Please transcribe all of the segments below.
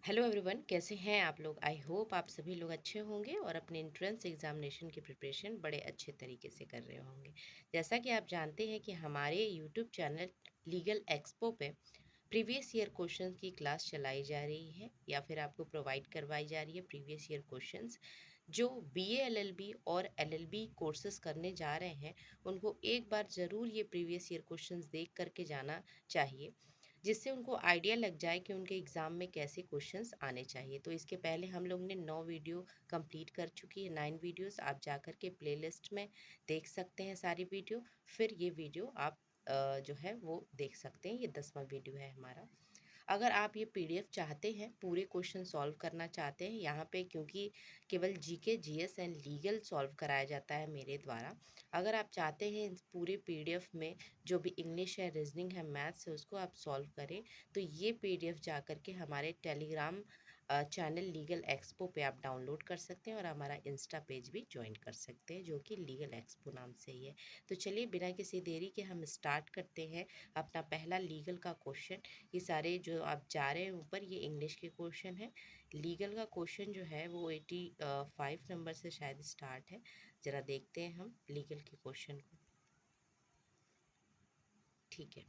Hello everyone, कैसे हैं आप लोग। आई होप आप सभी लोग अच्छे होंगे और अपने एंट्रेंस एग्जामिनेशन की प्रिपरेशन बड़े अच्छे तरीके से कर रहे होंगे। जैसा कि आप जानते हैं कि हमारे यूट्यूब चैनल लीगल एक्सपो पे प्रीवियस ईयर क्वेश्चंस की क्लास चलाई जा रही है या फिर आपको प्रोवाइड करवाई जा रही है प्रीवियस ईयर क्वेश्चंस। जो बीए एलएलबी और एलएलबी कोर्सेज करने जा रहे हैं उनको एक बार ज़रूर ये प्रीवियस ईयर क्वेश्चंस देख करके जाना चाहिए, जिससे उनको आइडिया लग जाए कि उनके एग्ज़ाम में कैसे क्वेश्चंस आने चाहिए। तो इसके पहले हम लोग ने 9 वीडियो कंप्लीट कर चुकी है, 9 वीडियोस आप जा कर के प्लेलिस्ट में देख सकते हैं सारी वीडियो। फिर ये वीडियो आप जो है वो देख सकते हैं, ये 10वां वीडियो है हमारा। अगर आप ये पीडीएफ चाहते हैं, पूरे क्वेश्चन सॉल्व करना चाहते हैं यहाँ पे, क्योंकि केवल GK GS and legal solve कराया जाता है मेरे द्वारा। अगर आप चाहते हैं इस पूरे पीडीएफ में जो भी इंग्लिश है, रीजनिंग है, मैथ्स है, उसको आप सॉल्व करें, तो ये पीडीएफ जा कर के हमारे टेलीग्राम चैनल लीगल एक्सपो पे आप डाउनलोड कर सकते हैं और हमारा इंस्टा पेज भी ज्वाइन कर सकते हैं, जो कि लीगल एक्सपो नाम से ही है। तो चलिए बिना किसी देरी के हम स्टार्ट करते हैं अपना पहला लीगल का क्वेश्चन। ये सारे जो आप जा रहे हैं ऊपर, ये इंग्लिश के क्वेश्चन है। लीगल का क्वेश्चन जो है वो 85 नंबर से शायद स्टार्ट है। ज़रा देखते हैं हम लीगल के क्वेश्चन को। ठीक है,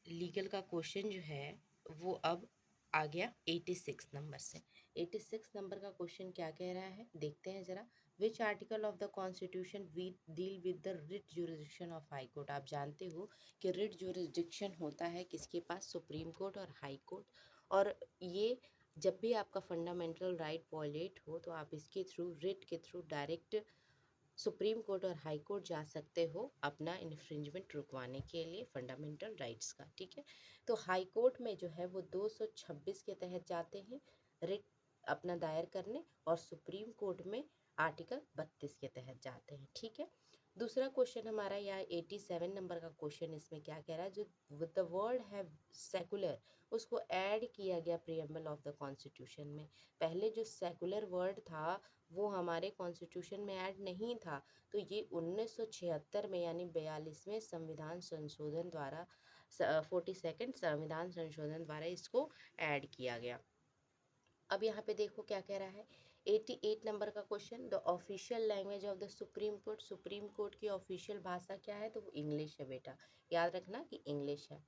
लीगल का क्वेश्चन जो है वो अब आ गया 86 नंबर से। 86 नंबर का क्वेश्चन क्या कह रहा है, देखते हैं ज़रा। Which article of the constitution we deal with the writ jurisdiction of high court. आप जानते हो कि रिट ज्यूरिसडिक्शन होता है किसके पास, सुप्रीम कोर्ट और हाई कोर्ट। और ये जब भी आपका फंडामेंटल राइट वॉयलेट हो तो आप इसके थ्रू, रिट के थ्रू डायरेक्ट सुप्रीम कोर्ट और हाई कोर्ट जा सकते हो अपना इन्फ्रिंजमेंट रुकवाने के लिए फंडामेंटल राइट्स का। ठीक है, तो हाई कोर्ट में जो है वो 226 के तहत जाते हैं रिट अपना दायर करने, और सुप्रीम कोर्ट में आर्टिकल 32 के तहत जाते हैं। ठीक है, दूसरा क्वेश्चन हमारा यहाँ 87 नंबर का क्वेश्चन, इसमें क्या कह रहा है, जो विद द वर्ड है सेकुलर उसको ऐड किया गया प्रियम्बल ऑफ द कॉन्स्टिट्यूशन में। पहले जो सेकुलर वर्ड था वो हमारे कॉन्स्टिट्यूशन में ऐड नहीं था, तो ये 1976 में यानी 42वें संविधान संशोधन द्वारा 42nd संविधान संशोधन द्वारा इसको ऐड किया गया। अब यहाँ पे देखो क्या कह रहा है, 88 नंबर का question, the official language of the supreme court. Supreme court की ऑफिशियल भाषा क्या है, तो वो इंग्लिश है बेटा, याद रखना कि इंग्लिश है।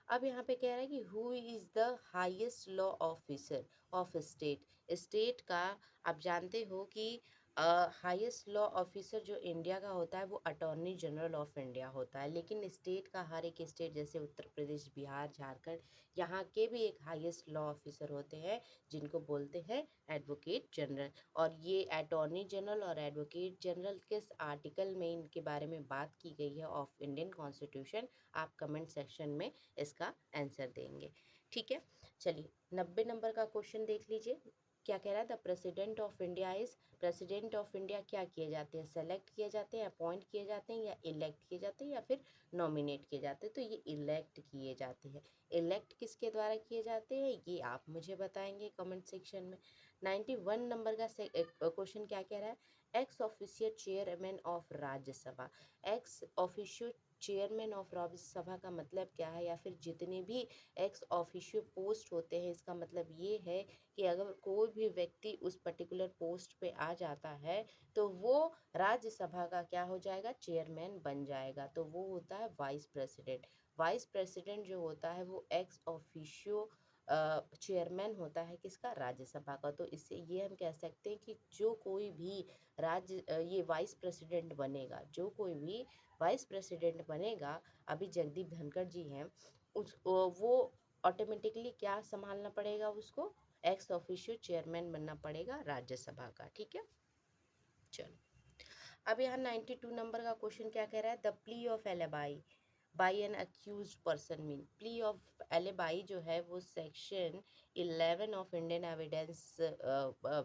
अब यहाँ पे कह रहा है कि who is the highest law officer of state. State का आप जानते हो कि हाईएस्ट लॉ ऑफिसर जो इंडिया का होता है वो अटॉर्नी जनरल ऑफ इंडिया होता है, लेकिन स्टेट का हर एक स्टेट जैसे उत्तर प्रदेश, बिहार, झारखंड, यहाँ के भी एक हाईएस्ट लॉ ऑफिसर होते हैं जिनको बोलते हैं एडवोकेट जनरल। और ये अटॉर्नी जनरल और एडवोकेट जनरल किस आर्टिकल में इनके बारे में बात की गई है ऑफ इंडियन कॉन्स्टिट्यूशन, आप कमेंट सेक्शन में इसका आंसर देंगे। ठीक है, चलिए 90 नंबर का क्वेश्चन देख लीजिए। क्या कह रहा है, the president of India is. President of India क्या किए जाते हैं, सेलेक्ट किए जाते हैं, अपॉइंट किए जाते हैं, या इलेक्ट किए जाते हैं, या फिर नॉमिनेट किए जाते हैं, तो ये इलेक्ट किए जाते हैं। इलेक्ट किसके द्वारा किए जाते हैं ये आप मुझे बताएंगे कमेंट सेक्शन में। 91 नंबर का क्वेश्चन क्या कह रहा है, x official chairman of Rajya Sabha. X official chairman of Rajya Sabha का मतलब क्या है, या फिर जितने भी एक्स ऑफिशियो पोस्ट होते हैं, इसका मतलब ये है कि अगर कोई भी व्यक्ति उस पर्टिकुलर पोस्ट पे आ जाता है तो वो राज्यसभा का क्या हो जाएगा, चेयरमैन बन जाएगा, तो वो होता है वाइस प्रेसिडेंट। वाइस प्रेसिडेंट जो होता है वो एक्स ऑफिशियो चेयरमैन होता है किसका, राज्यसभा का। तो इससे ये हम कह सकते हैं कि जो कोई भी ये वाइस प्रेसिडेंट बनेगा, जो कोई भी वाइस प्रेसिडेंट बनेगा, अभी जगदीप धनखड़ जी हैं, उस वो ऑटोमेटिकली क्या संभालना पड़ेगा उसको, एक्स ऑफिशियो चेयरमैन बनना पड़ेगा राज्यसभा का। ठीक है, चलो अब यहाँ 92 नंबर का क्वेश्चन क्या कह रहा है, the plea of alibi by an accused person mean. Plea of alibi जो है वो सेक्शन 11 ऑफ इंडियन एविडेंस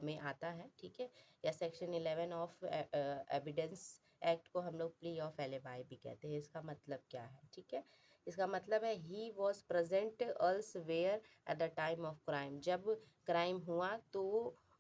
में आता है। ठीक है, या सेक्शन 11 ऑफ एविडेंस एक्ट को हम लोग प्ली ऑफ एलिबाई भी कहते हैं। इसका मतलब क्या है, ठीक है, इसका मतलब है he was present elsewhere at the time of crime. जब क्राइम हुआ तो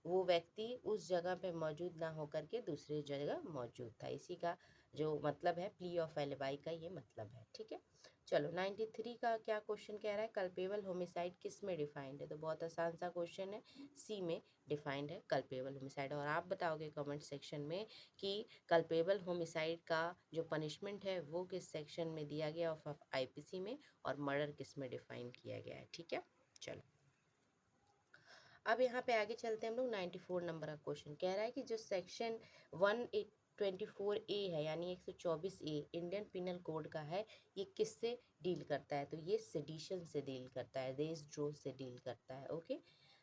वो व्यक्ति उस जगह पे मौजूद ना होकर के दूसरी जगह मौजूद था। इसी का जो मतलब है प्ली ऑफ एलिबाई का ये मतलब है। ठीक है, चलो 93 का क्या क्वेश्चन कह रहा है, कल्पेबल होमिसाइड किस में डिफाइंड है, तो बहुत आसान सा क्वेश्चन है, सी में डिफाइंड है कल्पेबल होमिसाइड। और आप बताओगे कमेंट सेक्शन में कि कल्पेबल होमिसाइड का जो पनिशमेंट है वो किस सेक्शन में दिया गया ऑफ आईपीसी में, और मर्डर किस में डिफाइन किया गया है। ठीक है, चलो अब यहाँ पे आगे चलते हैं हम लोग। 94 नंबर का क्वेश्चन कह रहा है कि जो सेक्शन 124A है यानी 124A इंडियन पिनल कोड का है, ये किससे डील करता है, तो ये सेडिशन से डील करता है, देशद्रोह से डील करता है। ओके,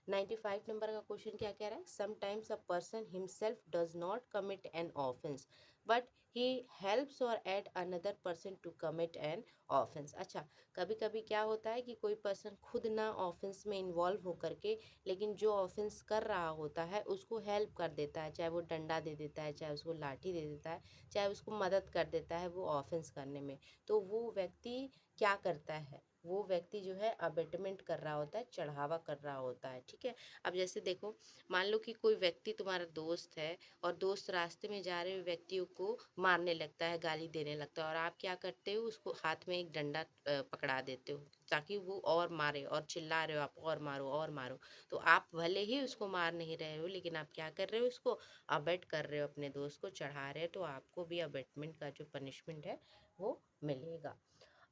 95 नंबर का क्वेश्चन क्या कह रहा है, sometimes a person himself does not commit an offence but he helps और aid another person to commit an offence. अच्छा, कभी कभी क्या होता है कि कोई पर्सन खुद ना ऑफेंस में इन्वॉल्व होकर के, लेकिन जो ऑफेंस कर रहा होता है उसको हेल्प कर देता है, चाहे वो डंडा दे देता है, चाहे उसको लाठी दे देता है, चाहे उसको मदद कर देता है वो ऑफेंस करने में, तो वो व्यक्ति क्या करता है, वो व्यक्ति जो है अबेटमेंट कर रहा होता है, चढ़ावा कर रहा होता है। ठीक है, अब जैसे देखो, मान लो कि कोई व्यक्ति तुम्हारा दोस्त है और दोस्त रास्ते में जा रहे व्यक्तियों को मारने लगता है, गाली देने लगता है, और आप क्या करते हो, उसको हाथ में एक डंडा पकड़ा देते हो ताकि वो और मारे, और चिल्ला रहे हो आप, और मारो और मारो, तो आप भले ही उसको मार नहीं रहे हो, लेकिन आप क्या कर रहे हो, उसको अबेट कर रहे हो, अपने दोस्त को चढ़ा रहे हो, तो आपको भी अबेटमेंट का जो पनिशमेंट है वो मिलेगा।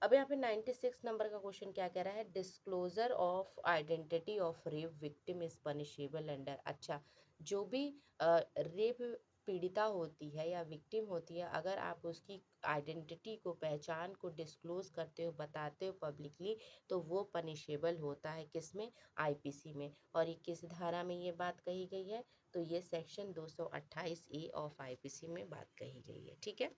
अब यहाँ पे 96 नंबर का क्वेश्चन क्या कह रहा है, disclosure of identity of rape victim is punishable under. अच्छा, जो भी रेप पीड़िता होती है या विक्टिम होती है, अगर आप उसकी आइडेंटिटी को, पहचान को डिस्क्लोज करते हो, बताते हो पब्लिकली, तो वो पनिशेबल होता है किस में, आईपीसी में। और ये किस धारा में ये बात कही गई है, तो ये सेक्शन 228A ऑफ आईपीसी में बात कही गई है। ठीक है,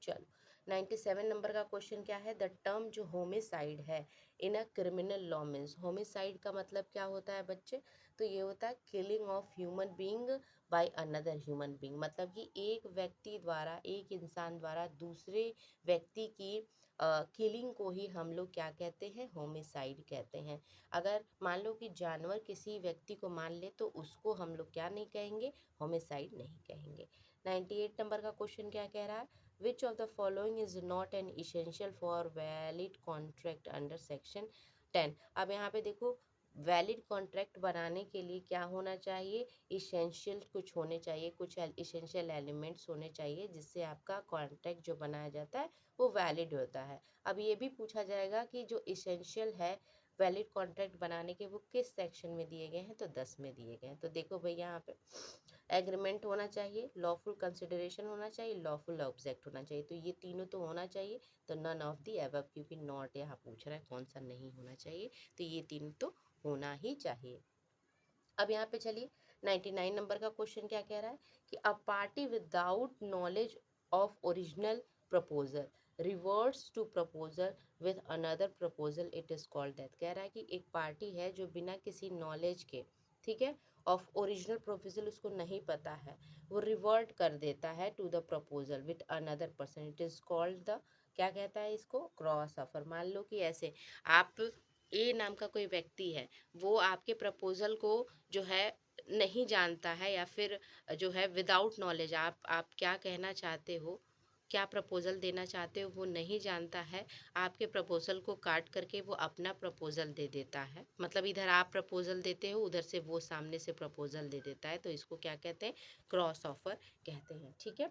चलो 97 नंबर का क्वेश्चन क्या है, द टर्म जो होमिसाइड है in a criminal law means, homicide का मतलब क्या होता है बच्चे, तो ये होता है killing of human being by another human being, मतलब कि एक व्यक्ति द्वारा, एक इंसान द्वारा दूसरे व्यक्ति की किलिंग को ही हम लोग क्या कहते हैं, होमिसाइड कहते हैं। अगर मान लो कि जानवर किसी व्यक्ति को मार ले तो उसको हम लोग क्या नहीं कहेंगे, होमिसाइड नहीं कहेंगे। 98 नंबर का क्वेश्चन क्या कह रहा है, which of the following is not an essential for valid contract under section 10। अब यहाँ पे देखो, वैलिड कॉन्ट्रैक्ट बनाने के लिए क्या होना चाहिए, इसेंशियल कुछ होने चाहिए, कुछ इसेंशियल एलिमेंट्स होने चाहिए जिससे आपका कॉन्ट्रैक्ट जो बनाया जाता है वो वैलिड होता है। अब ये भी पूछा जाएगा कि जो इसेंशियल है वैलिड कॉन्ट्रैक्ट बनाने के, वो किस सेक्शन में दिए गए हैं, तो 10 में दिए गए हैं। तो देखो भाई, यहाँ पे एग्रीमेंट होना चाहिए, लॉफुल कंसिडरेशन होना चाहिए, लॉफुल ऑब्जेक्ट होना चाहिए, तो ये तीनों तो होना चाहिए, तो नन ऑफ दी अबव, क्योंकि नॉट यहाँ पूछ रहा है कौन सा नहीं होना चाहिए, तो ये तीनों तो होना ही चाहिए। अब यहाँ पे चलिए 99 नंबर का क्वेश्चन क्या कह रहा है कि a party without knowledge of original proposal reverts to proposal with another proposal it is called death. कह रहा है कि एक पार्टी है जो बिना किसी नॉलेज के, ठीक है, ऑफ ओरिजिनल प्रपोजल, उसको नहीं पता है, वो रिवर्ट कर देता है to the proposal with another person, it is called the, क्या कहता है इसको, क्रॉस ऑफर। मान लो कि ऐसे आप, ए नाम का कोई व्यक्ति है, वो आपके प्रपोजल को जो है नहीं जानता है, या फिर जो है विदाउट नॉलेज, आप क्या कहना चाहते हो, क्या प्रपोजल देना चाहते हो वो नहीं जानता है, आपके प्रपोजल को काट करके वो अपना प्रपोजल दे देता है, मतलब इधर आप प्रपोजल देते हो, उधर से वो सामने से प्रपोजल दे देता है, तो इसको क्या कहते हैं, क्रॉस ऑफर कहते हैं। ठीक है,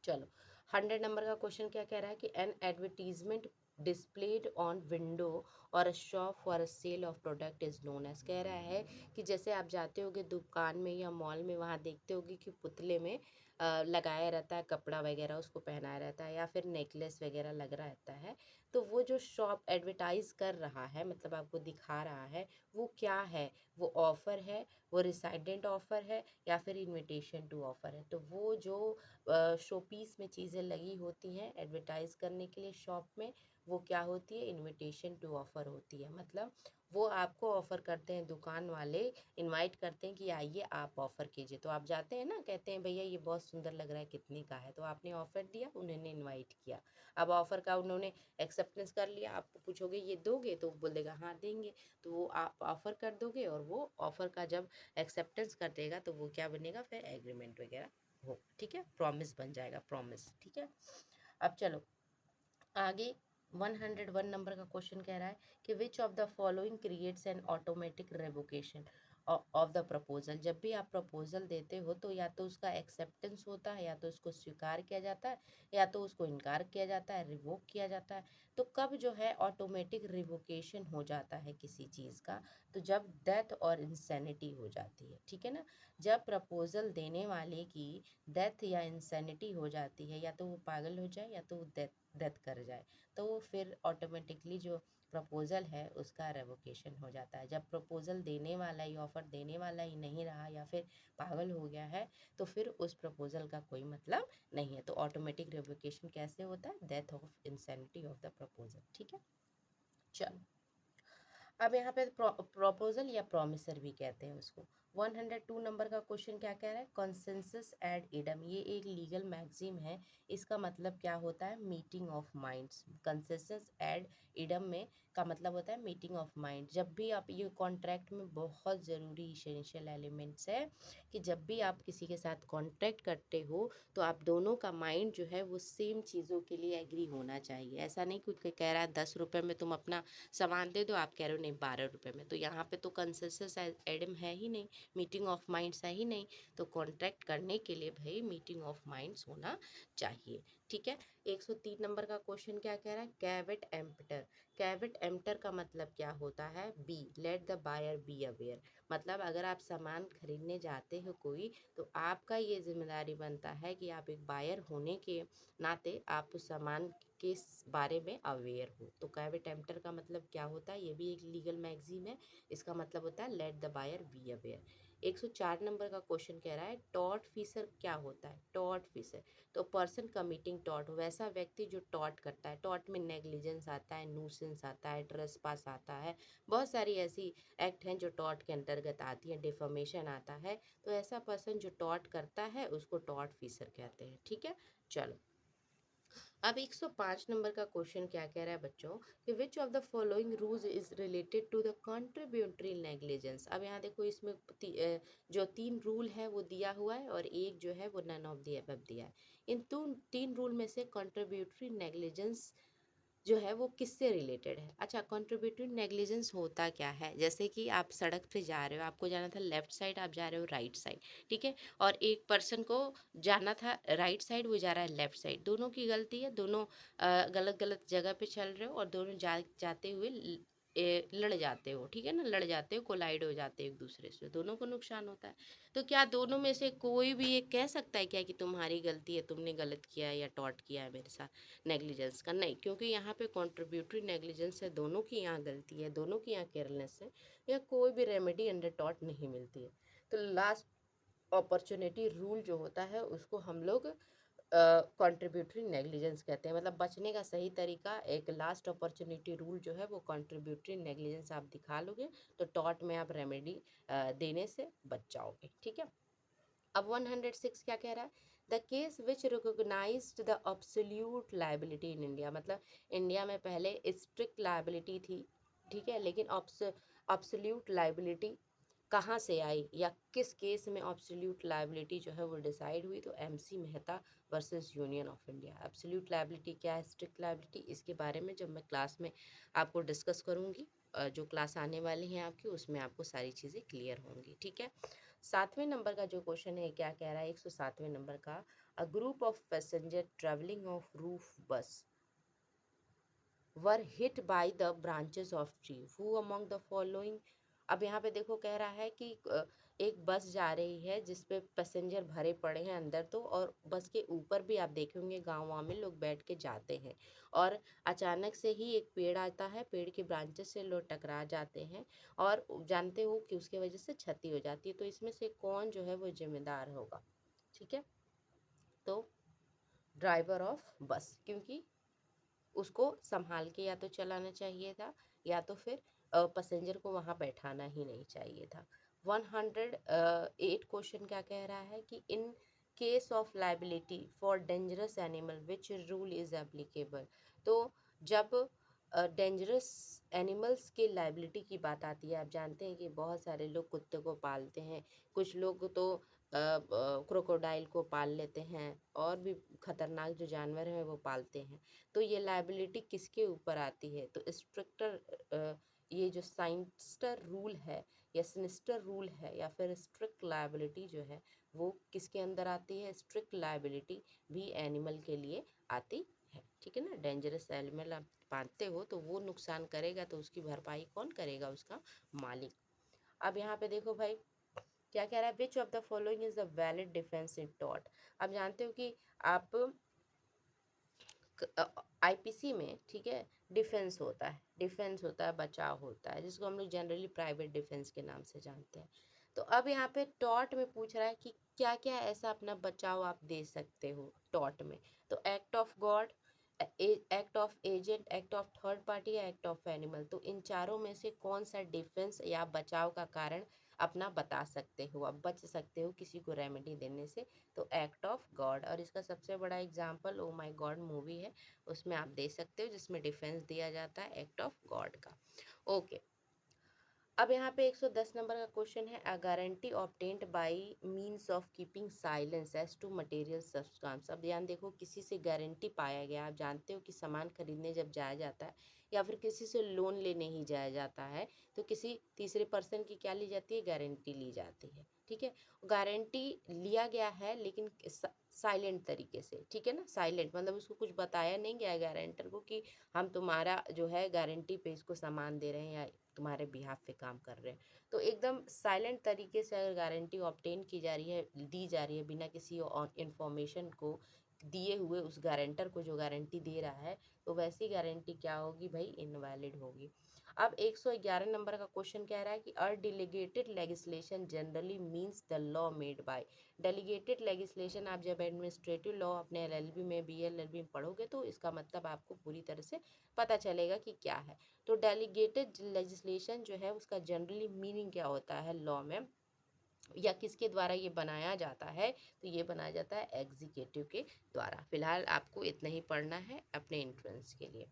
चलो 100 नंबर का क्वेश्चन क्या कह रहा है कि an advertisement displayed on window और shop for sale of product is known as. कह रहा है कि जैसे आप जाते होगे दुकान में या मॉल में, वहाँ देखते होगे कि पुतले में लगाया रहता है कपड़ा वगैरह, उसको पहनाया रहता है, या फिर नेकलेस वगैरह लग रहता है, तो वो जो शॉप एडवर्टाइज कर रहा है, मतलब आपको दिखा रहा है, वो क्या है, वो ऑफ़र है, वो रिसाइडेंट ऑफ़र है, या फिर इनविटेशन टू ऑफ़र है। तो वो जो शो पीस में चीज़ें लगी होती हैं एडवर्टाइज़ करने के लिए शॉप में, वो क्या होती है, इनविटेशन टू ऑफ़र होती है, मतलब वो आपको ऑफ़र करते हैं, दुकान वाले इनवाइट करते हैं कि आइए आप ऑफ़र कीजिए, तो आप जाते हैं ना, कहते हैं भैया ये बहुत सुंदर लग रहा है, कितने का है, तो आपने ऑफ़र दिया, उन्होंने इनवाइट किया, अब ऑफ़र का उन्होंने एक्सेप्टेंस कर लिया, आप पूछोगे ये दोगे, तो बोल देगा हाँ देंगे, तो वो आप ऑफ़र कर दोगे, और वो ऑफ़र का जब एक्सेप्टेंस कर देगा तो वो क्या बनेगा, फिर एग्रीमेंट वगैरह हो, ठीक है, प्रॉमिस बन जाएगा, प्रॉमिस। ठीक है, अब चलो आगे 101 नंबर का क्वेश्चन कह रहा है कि which of the following creates an automatic revocation of the proposal. जब भी आप प्रपोजल देते हो तो या तो उसका एक्सेप्टेंस होता है, या तो उसको स्वीकार किया जाता है, या तो उसको इनकार किया जाता है, रिवोक किया जाता है। तो कब जो है ऑटोमेटिक रिवोकेशन हो जाता है किसी चीज़ का, तो जब डेथ और इंसैनिटी हो जाती है, ठीक है ना। जब प्रपोजल देने वाले की डेथ या इंसैनिटी हो जाती है, या तो वो पागल हो जाए या तो वो डेथ डेथ कर जाए, तो फिर ऑटोमेटिकली जो प्रपोजल है उसका रेवोकेशन हो जाता है। जब प्रपोजल देने वाला ही, ऑफर देने वाला ही नहीं रहा या फिर पागल हो गया है, तो फिर उस प्रपोजल का कोई मतलब नहीं है। तो ऑटोमेटिक रेवोकेशन कैसे होता है? Death of insanity of the proposal, ठीक है। चलो, अब यहाँ पे प्रपोजल या प्रोमिसर भी कहते हैं उसको। 102 नंबर का क्वेश्चन क्या कह रहा है? कंसेंसस एड इडम, ये एक लीगल मैगजीम है। इसका मतलब क्या होता है? Meeting of minds. Consensus ad idem में का मतलब होता है मीटिंग ऑफ माइंड। जब भी आप ये कॉन्ट्रैक्ट में बहुत ज़रूरी इसेंशियल एलिमेंट्स है कि जब भी आप किसी के साथ कॉन्ट्रैक्ट करते हो तो आप दोनों का माइंड जो है वो सेम चीज़ों के लिए एग्री होना चाहिए। ऐसा नहीं कोई कह रहा है 10 रुपये में तुम अपना सामान दे दो, आप कह रहे हो नहीं 12 रुपये में, तो यहाँ पे तो कंसेंसस एडम है ही नहीं, मीटिंग ऑफ माइंड्स है ही नहीं। तो कॉन्ट्रैक्ट करने के लिए भाई मीटिंग ऑफ माइंड्स होना चाहिए, ठीक है। 103 नंबर का क्वेश्चन क्या कह रहा है? कैवेट एम्पटर। कैवेट एम्पटर का मतलब क्या होता है? Be let the buyer be aware. मतलब अगर आप सामान खरीदने जाते हो कोई, तो आपका ये जिम्मेदारी बनता है कि आप एक बायर होने के नाते आप उस सामान के बारे में अवेयर हो। तो कैवेट एम्पटर का मतलब क्या होता है? ये भी एक लीगल मैगजीन है। इसका मतलब होता है let the buyer be aware. 104 number का क्वेश्चन कह रहा है टॉर्ट फीसर क्या होता है? टॉर्ट फीसर तो पर्सन कमिटिंग टॉर्ट, वैसा व्यक्ति जो टॉर्ट करता है। टॉर्ट में नेग्लिजेंस आता है, न्यूसेंस आता है, ट्रेसपास आता है, बहुत सारी ऐसी एक्ट हैं जो टॉर्ट के अंतर्गत आती हैं, डिफॉर्मेशन आता है। तो ऐसा पर्सन जो टॉर्ट करता है उसको टॉर्ट फीसर कहते हैं, ठीक है। चलो, अब 105 नंबर का क्वेश्चन क्या कह रहा है बच्चों कि which of the following rules is related to the contributory negligence. अब यहाँ देखो इसमें जो 3 रूल है वो दिया हुआ है और एक जो है वो नन ऑफ द अबव दिया है। इन 3 रूल में से कंट्रीब्यूटरी नेग्लिजेंस जो है वो किससे रिलेटेड है? अच्छा, कंट्रीब्यूटरी नेग्लिजेंस होता क्या है? जैसे कि आप सड़क पे जा रहे हो, आपको जाना था लेफ्ट साइड, आप जा रहे हो राइट साइड, ठीक है। और एक पर्सन को जाना था राइट साइड, वो जा रहा है लेफ्ट साइड। दोनों की गलती है, दोनों गलत गलत जगह पे चल रहे हो और दोनों जाते हुए लड़ जाते हो, ठीक है ना। लड़ जाते हो, कोलाइड हो जाते हो एक दूसरे से, दोनों को नुकसान होता है। तो क्या दोनों में से कोई भी एक कह सकता है क्या कि तुम्हारी गलती है, तुमने गलत किया है या टॉर्ट किया है मेरे साथ नेग्लिजेंस का? नहीं, क्योंकि यहाँ पे कंट्रीब्यूटरी नेग्लिजेंस है, दोनों की यहाँ गलती है, दोनों की यहाँ केयरलेस है, या कोई भी रेमेडी अंडर टॉर्ट नहीं मिलती है। तो लास्ट अपॉर्चुनिटी रूल जो होता है उसको हम लोग कंट्रीब्यूटरी नेग्लिजेंस कहते हैं। मतलब बचने का सही तरीका, एक लास्ट अपॉर्चुनिटी रूल जो है वो कंट्रीब्यूटरी नेग्लिजेंस आप दिखा लोगे तो टॉर्ट में आप रेमेडी देने से बच जाओगे, ठीक है। अब 106 क्या कह रहा है? The case which recognised the absolute liability in India. मतलब इंडिया में पहले स्ट्रिक्ट लाइबिलिटी थी, ठीक है, लेकिन अब्सोल्यूट लाइबिलिटी कहाँ से आई या किस केस में अब्सोल्यूट लाइबिलिटी जो है वो डिसाइड हुई? तो MC Mehta versus union of India. Absolute liability क्या है, स्ट्रिक्ट लाइबिलिटी, इसके बारे में जब मैं क्लास में आपको डिस्कस करूँगी, जो क्लास आने वाली है आपकी, उसमें आपको सारी चीज़ें क्लियर होंगी, ठीक है। 7वें नंबर का जो क्वेश्चन है क्या कह रहा है? 107वें नंबर का, a group of passenger travelling of roof bus were hit by the branches of tree, who among the following. अब यहाँ पे देखो कह रहा है कि एक बस जा रही है जिसपे पैसेंजर भरे पड़े हैं अंदर, तो और बस के ऊपर भी आप देखे होंगे गाँव में लोग बैठ के जाते हैं, और अचानक से ही एक पेड़ आता है, पेड़ की ब्रांचेस से लोग टकरा जाते हैं और जानते हो कि उसके वजह से क्षति हो जाती है। तो इसमें से कौन जो है वो जिम्मेदार होगा? ठीक है, तो ड्राइवर ऑफ बस, क्योंकि उसको संभाल के या तो चलाना चाहिए था या तो फिर पैसेंजर को वहाँ बैठाना ही नहीं चाहिए था। 108 क्वेश्चन क्या कह रहा है कि in case of liability for dangerous animal which rule is applicable. तो जब डेंजरस एनिमल्स के लाइबिलिटी की बात आती है। आप जानते हैं कि बहुत सारे लोग कुत्ते को पालते हैं, कुछ लोग तो क्रोकोडाइल को पाल लेते हैं, और भी खतरनाक जो जानवर हैं वो पालते हैं। तो ये लाइबिलिटी किसके ऊपर आती है? तो स्ट्रिक्टर ये जो साइंस्टर रूल है या सिनिस्टर रूल है या फिर स्ट्रिक्ट लाइबिलिटी जो है वो किसके अंदर आती है? स्ट्रिक्ट लाइबिलिटी भी एनिमल के लिए आती है, ठीक है ना। डेंजरस एनिमल आप पालते हो तो वो नुकसान करेगा तो उसकी भरपाई कौन करेगा? उसका मालिक। अब यहाँ पे देखो भाई क्या कह रहा है, विच of the following is the valid defence in tort. अब जानते हो कि आप आईपीसी में, ठीक है, डिफेंस होता है, बचाव होता है, जिसको हम लोग जनरली प्राइवेट डिफेंस के नाम से जानते हैं। तो अब यहाँ पे टॉर्ट में पूछ रहा है कि क्या क्या ऐसा अपना बचाव आप दे सकते हो टॉर्ट में। तो act of God, act of agent, act of third party या एक्ट ऑफ एनिमल। तो इन चारों में से कौन सा डिफेंस या बचाव का कारण अपना बता सकते हो, आप बच सकते हो किसी को रेमेडी देने से? तो एक्ट ऑफ गॉड। और इसका सबसे बड़ा एग्जाम्पल ओ माई गॉड मूवी है, उसमें आप दे सकते हो, जिसमें डिफेंस दिया जाता है एक्ट ऑफ गॉड का। ओके, अब यहाँ पे 110 नंबर का क्वेश्चन है, a guarantee obtained by means of keeping silence as to material substance. अब ध्यान देखो, किसी से गारंटी पाया गया। आप जानते हो कि सामान खरीदने जब जाया जाता है या फिर किसी से लोन लेने ही जाया जाता है तो किसी तीसरे पर्सन की क्या ली जाती है? गारंटी ली जाती है, ठीक है। गारंटी लिया गया है लेकिन साइलेंट तरीके से, ठीक है ना। साइलेंट मतलब उसको कुछ बताया नहीं गया है गारंटर को कि हम तुम्हारा जो है गारंटी पे इसको सामान दे रहे हैं या तुम्हारे बिहाफ पे काम कर रहे हैं। तो एकदम साइलेंट तरीके से अगर गारंटी ऑब्टेन की जा रही है, दी जा रही है बिना किसी इंफॉर्मेशन को दिए हुए उस गारंटर को जो गारंटी दे रहा है, तो वैसी गारंटी क्या होगी भाई? इनवैलिड होगी। अब 111 नंबर का क्वेश्चन कह रहा है कि a delegated legislation generally means the law made by. Delegated legislation आप जब एडमिनिस्ट्रेटिव लॉ अपने एलएलबी में, बीएलएलबी में पढ़ोगे तो इसका मतलब आपको पूरी तरह से पता चलेगा कि क्या है। तो डेलीगेटेड लेजिस्लेशन जो है उसका जनरली मीनिंग क्या होता है लॉ में, या किसके द्वारा ये बनाया जाता है? तो ये बनाया जाता है एग्जीक्यूटिव के द्वारा। फिलहाल आपको इतना ही पढ़ना है अपने एंट्रेंस के लिए।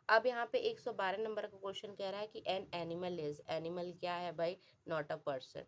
अब यहाँ पे 112 नंबर का क्वेश्चन कह रहा है कि एन एनिमल इज, एनिमल क्या है भाई? Not a person.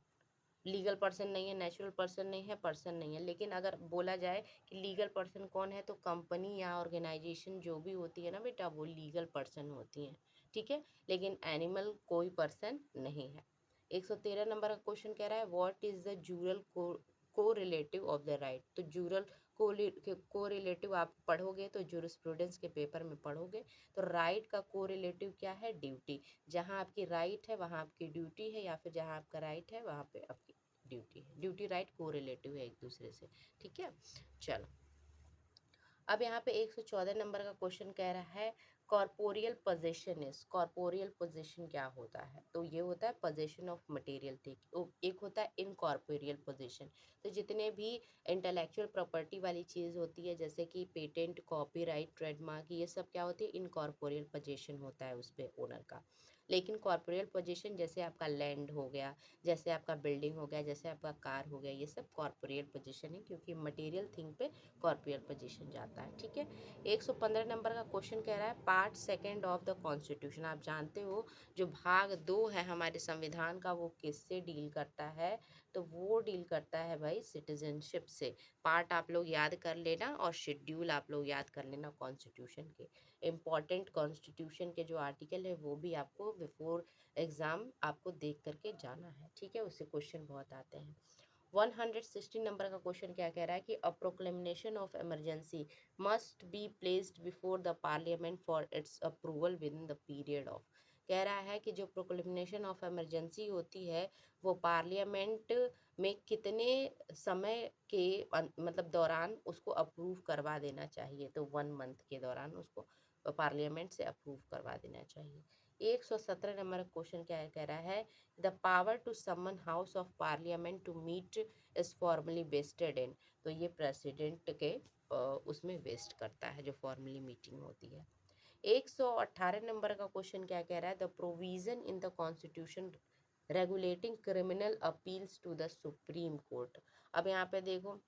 Legal person नहीं है, नेचुरल पर्सन नहीं है, पर्सन नहीं है। लेकिन अगर बोला जाए कि लीगल पर्सन कौन है, तो कंपनी या ऑर्गेनाइजेशन जो भी होती है ना बेटा, वो लीगल पर्सन होती हैं, ठीक है। लेकिन एनिमल कोई पर्सन नहीं है। 113 नंबर का क्वेश्चन कह रहा है व्हाट इज द जूरल को रिलेटिव ऑफ द राइट। तो जूरल को रिलेटिव आप पढ़ोगे तो जूरिस्प्रूडेंस के पेपर में पढ़ोगे। तो राइट का को रिलेटिव क्या है? ड्यूटी। जहाँ आपकी राइट है वहाँ आपकी ड्यूटी है, या फिर जहाँ आपका राइट है वहाँ पे आपकी ड्यूटी है। ड्यूटी राइट को रिलेटिव है एक दूसरे से, ठीक है। चलो, अब यहाँ पे 114 नंबर का क्वेश्चन कह रहा है corporeal possession is. Corporeal possession क्या होता है? तो ये होता है पोजेशन ऑफ मटेरियल थिंग। एक होता है इनकॉर्पोरियल पोजेशन। तो जितने भी इंटेलेक्चुअल प्रॉपर्टी वाली चीज़ होती है जैसे कि पेटेंट, कॉपीराइट, ट्रेडमार्क, ये सब क्या होती है? इनकॉर्पोरियल पोजेशन होता है उस पे ओनर का। लेकिन कॉर्पोरियल पोजेशन जैसे आपका लैंड हो गया, जैसे आपका बिल्डिंग हो गया, जैसे आपका कार हो गया, ये सब कॉर्पोरियल पोजेशन है, क्योंकि मटेरियल थिंग पे कॉर्पोरियल पोजीशन जाता है, ठीक है। 115 नंबर का क्वेश्चन कह रहा है part second of the constitution. आप जानते हो जो भाग 2 है हमारे संविधान का वो किससे डील करता है? तो वो डील करता है भाई सिटीजनशिप से। पार्ट आप लोग याद कर लेना और शेड्यूल आप लोग याद कर लेना कॉन्स्टिट्यूशन के। इम्पॉर्टेंट कॉन्स्टिट्यूशन के जो आर्टिकल है वो भी आपको बिफोर एग्जाम आपको देख करके जाना है, ठीक है। उससे क्वेश्चन बहुत आते हैं। 160 नंबर का क्वेश्चन क्या कह रहा है कि a proclamation of emergency must be placed before the parliament for its approval within the period of. कह रहा है कि जो प्रोक्लेमेशन ऑफ इमरजेंसी होती है वो पार्लियामेंट में कितने समय के मतलब दौरान उसको अप्रूव करवा देना चाहिए? तो 1 मंथ के दौरान उसको पार्लियामेंट से अप्रूव करवा देना चाहिए। 117 नंबर क्वेश्चन क्या कह रहा है the power to summon house of parliament to meet is formally vested in. तो ये प्रेसिडेंट के उसमें वेस्ट करता है जो फॉर्मली मीटिंग होती है। 118 नंबर का क्वेश्चन क्या कह रहा है the provision in the constitution regulating criminal appeals to the supreme court. अब यहाँ पे देखो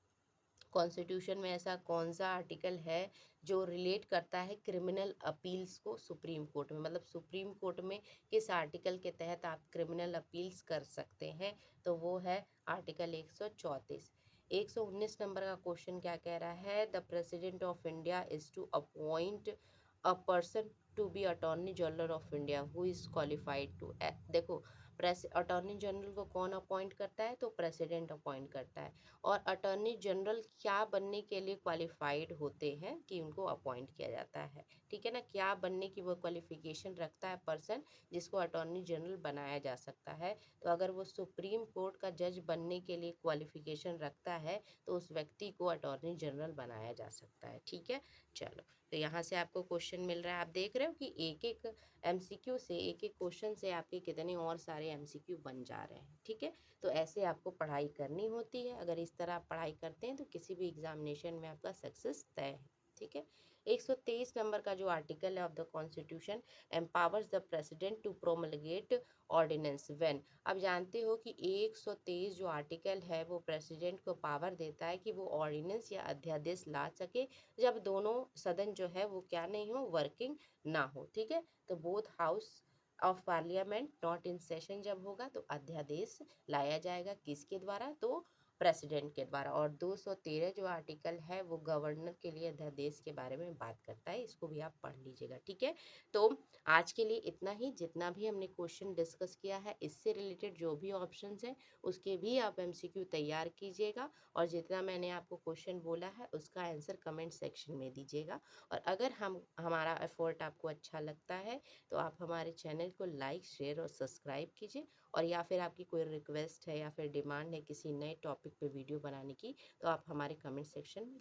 कॉन्स्टिट्यूशन में ऐसा कौन सा आर्टिकल है जो रिलेट करता है क्रिमिनल अपील्स को सुप्रीम कोर्ट में, मतलब सुप्रीम कोर्ट में किस आर्टिकल के तहत आप क्रिमिनल अपील्स कर सकते हैं, तो वो है आर्टिकल 134। 119 नंबर का क्वेश्चन क्या कह रहा है, the president of India is to appoint a person to be attorney general of India who is qualified to. देखो, प्रेस अटॉर्नी जनरल को कौन अपॉइंट करता है, तो प्रेसिडेंट अपॉइंट करता है। और अटॉर्नी जनरल क्या बनने के लिए क्वालिफाइड होते हैं कि उनको अपॉइंट किया जाता है, ठीक है ना, क्या बनने की वो क्वालिफिकेशन रखता है पर्सन जिसको अटॉर्नी जनरल बनाया जा सकता है। तो अगर वो सुप्रीम कोर्ट का जज बनने के लिए क्वालिफिकेशन रखता है तो उस व्यक्ति को अटॉर्नी जनरल बनाया जा सकता है, ठीक है। चलो, तो यहाँ से आपको क्वेश्चन मिल रहा है, आप देख रहे हो कि एक एक एमसीक्यू से, एक एक क्वेश्चन से आपके कितने और सारे एमसीक्यू बन जा रहे हैं, ठीक है। तो ऐसे आपको पढ़ाई करनी होती है, अगर इस तरह आप पढ़ाई करते हैं तो किसी भी एग्जामिनेशन में आपका सक्सेस तय है, ठीक है। 123 नंबर का जो आर्टिकल है of the constitution empowers the president to promulgate ordinance when. अब जानते हो कि 123 जो आर्टिकल है वो प्रेसिडेंट को पावर देता है कि वो ऑर्डिनेंस या अध्यादेश ला सके जब दोनों सदन जो है वो क्या नहीं हो, वर्किंग ना हो, ठीक है। तो both house of parliament not in session जब होगा तो अध्यादेश लाया जाएगा, किसके द्वारा, तो प्रेसिडेंट के द्वारा। और 213 जो आर्टिकल है वो गवर्नर के लिए अध्यादेश के बारे में बात करता है, इसको भी आप पढ़ लीजिएगा, ठीक है। तो आज के लिए इतना ही, जितना भी हमने क्वेश्चन डिस्कस किया है इससे रिलेटेड जो भी ऑप्शंस हैं उसके भी आप एमसीक्यू तैयार कीजिएगा, और जितना मैंने आपको क्वेश्चन बोला है उसका आंसर कमेंट सेक्शन में दीजिएगा। और अगर हमारा एफर्ट आपको अच्छा लगता है तो आप हमारे चैनल को लाइक, शेयर और सब्सक्राइब कीजिए। और या फिर आपकी कोई रिक्वेस्ट है या फिर डिमांड है किसी नए टॉपिक पे वीडियो बनाने की, तो आप हमारे कमेंट सेक्शन में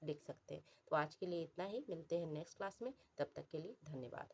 लिख सकते हैं। तो आज के लिए इतना ही, मिलते हैं नेक्स्ट क्लास में, तब तक के लिए धन्यवाद।